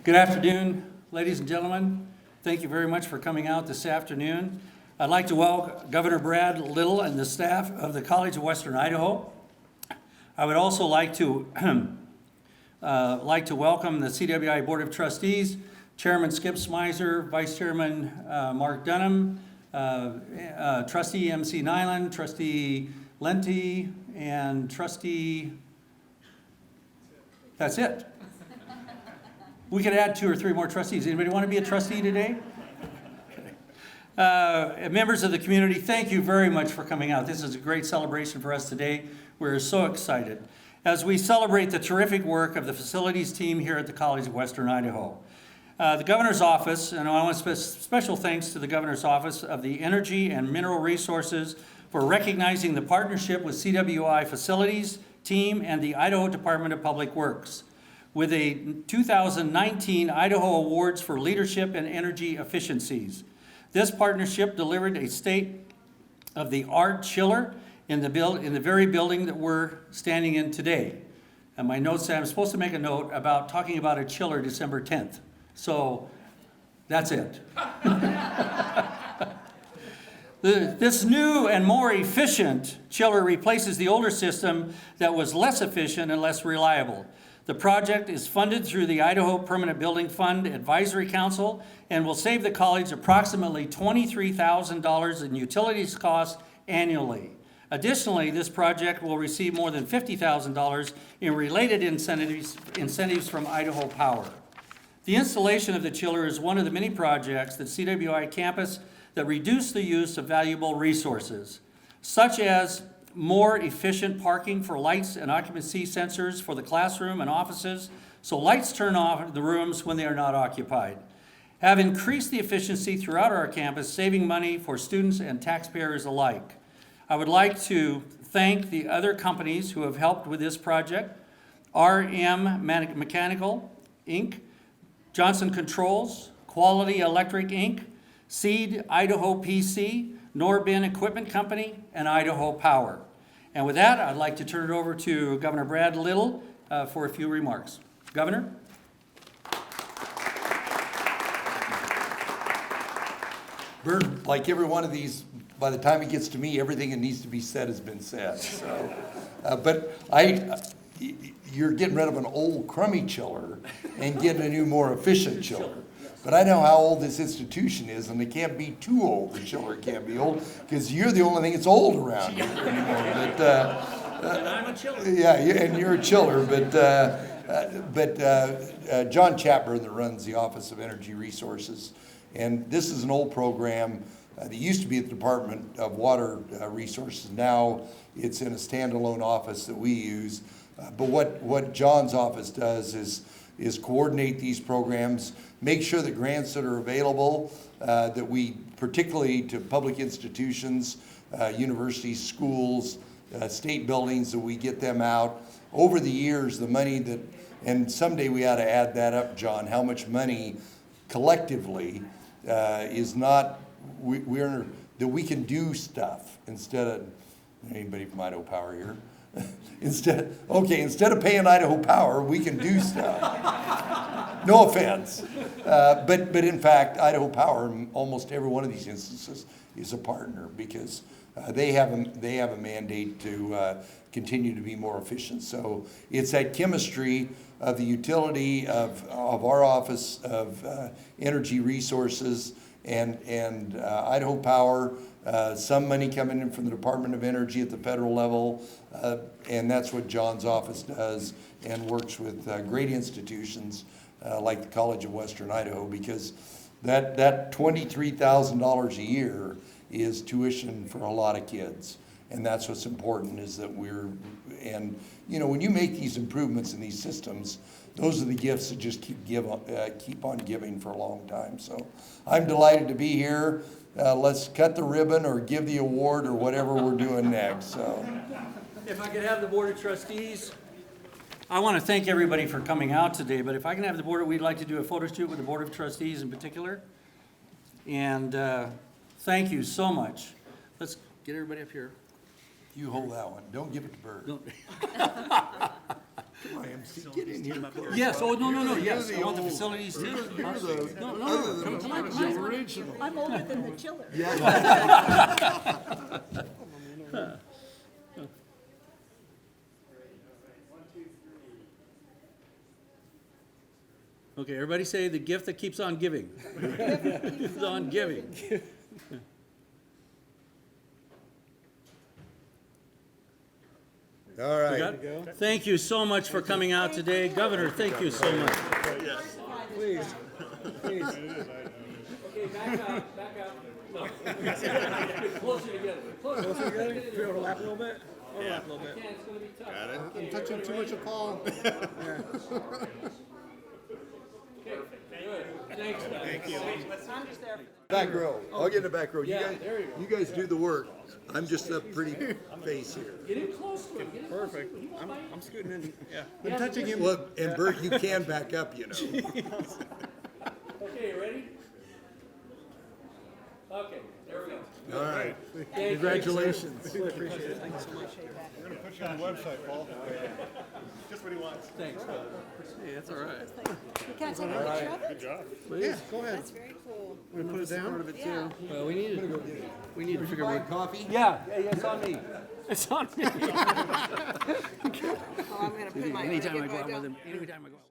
Good afternoon, ladies and gentlemen. Thank you very much for coming out this afternoon. I'd like to welcome Governor Brad Little and the staff of the College of Western Idaho. I would also like to welcome the CWI Board of Trustees, Chairman Skip Smizer, Vice Chairman Mark Dunham, Trustee MC Nyland, Trustee Lenti, and Trustee, that's it. We could add 2 or 3 more trustees. Anybody want to be a trustee today? Members of the community, thank you very much for coming out. This is a great celebration for us today. We're so excited as we celebrate the terrific work of the facilities team here at the College of Western Idaho. The Governor's Office, and I want to special thanks to the Governor's Office of the Energy and Mineral Resources for recognizing the partnership with CWI Facilities Team and the Idaho Department of Public Works with a 2019 Idaho Awards for Leadership and Energy Efficiencies. This partnership delivered a state-of-the-art chiller in the very building that we're standing in today. And my notes say I'm supposed to make a note about talking about a chiller December 10th. So that's it. This new and more efficient chiller replaces the older system that was less efficient and less reliable. The project is funded through the Idaho Permanent Building Fund Advisory Council and will save the college approximately $23,000 in utilities costs annually. Additionally, this project will receive more than $50,000 in related incentives from Idaho Power. The installation of the chiller is one of the many projects at CWI campus that reduce the use of valuable resources, such as more efficient parking for lights and occupancy sensors for the classroom and offices, so lights turn off in the rooms when they are not occupied. Have increased the efficiency throughout our campus, saving money for students and taxpayers alike. I would like to thank the other companies who have helped with this project: RM Mechanical, Inc., Johnson Controls, Quality Electric, Inc., Seed Idaho PC, Norbin Equipment Company, and Idaho Power. And with that, I'd like to turn it over to Governor Brad Little for a few remarks. Governor? Bert, like every one of these, by the time it gets to me, everything that needs to be said has been said. So, you're getting rid of an old crummy chiller and getting a new, more efficient chiller. But I know how old this institution is, and it can't be too old. The chiller can't be old, because you're the only thing that's old around here anymore. And I'm a chiller. Yeah, and you're a chiller. But John Chapman that runs the Office of Energy Resources, and this is an old program that used to be at the Department of Water Resources. Now it's in a standalone office that we use. But what John's office does is coordinate these programs, make sure that grants that are available, that we, particularly to public institutions, universities, schools, state buildings, that we get them out. Over the years, the money that, and someday we ought to add that up, John, how much money collectively is not, that we can do stuff instead of, anybody from Idaho Power here? Instead of paying Idaho Power, we can do stuff. No offense. But in fact, Idaho Power, in almost every one of these instances, is a partner, because they have a mandate to continue to be more efficient. So it's that chemistry of the utility of our Office of Energy Resources and Idaho Power. Some money coming in from the Department of Energy at the federal level, and that's what John's office does, and works with great institutions like the College of Western Idaho, because that $23,000 a year is tuition for a lot of kids, and that's what's important, is that and you know, when you make these improvements in these systems, those are the gifts that just keep on giving for a long time. So I'm delighted to be here. Let's cut the ribbon or give the award or whatever we're doing next. So, if I could have the Board of Trustees, I want to thank everybody for coming out today, but if I can have the board, we'd like to do a photo shoot with the Board of Trustees in particular. And thank you so much. Let's get everybody up here. You hold that one. Don't give it to Bert. Come on, MC, get in Yes, oh, no, yes, I want the facilities too. No, come to my. I'm older than the chiller. Okay, everybody say the gift that keeps on giving. Keeps on giving. All right. Thank you so much for coming out today. Governor, thank you so much. Please. Okay, back out. Closer together. Closer together? Can we overlap a little bit? Overlap a little bit. It's gonna be tough. I'm touching too much of Paul. Thanks, guys. Thank you. I'm just there for the Back row. I'll get in the back row. Yeah, there you go. You guys do the work. I'm just a pretty face here. Get in close to him. Get in close to him. Perfect. He won't bite. I'm scooting in. Yeah. Yeah, I'm touching him. Look, and Bert, you can back up, you know. Okay, you ready? Okay, there we go. All right. Congratulations. Really appreciate it. Thank you so much. We're gonna put you on the website, Paul. Just what he wants. Thanks, Governor. Hey, that's all right. Can I take a picture of it? Good job. Yeah, go ahead. That's very cool. We're gonna put it down. Part of it Yeah. too. Well, we need to figure out. Coffee? Yeah, it's on me. It's on me. Oh, I'm gonna put my. Anytime I get go right out down. with him, anytime I go out.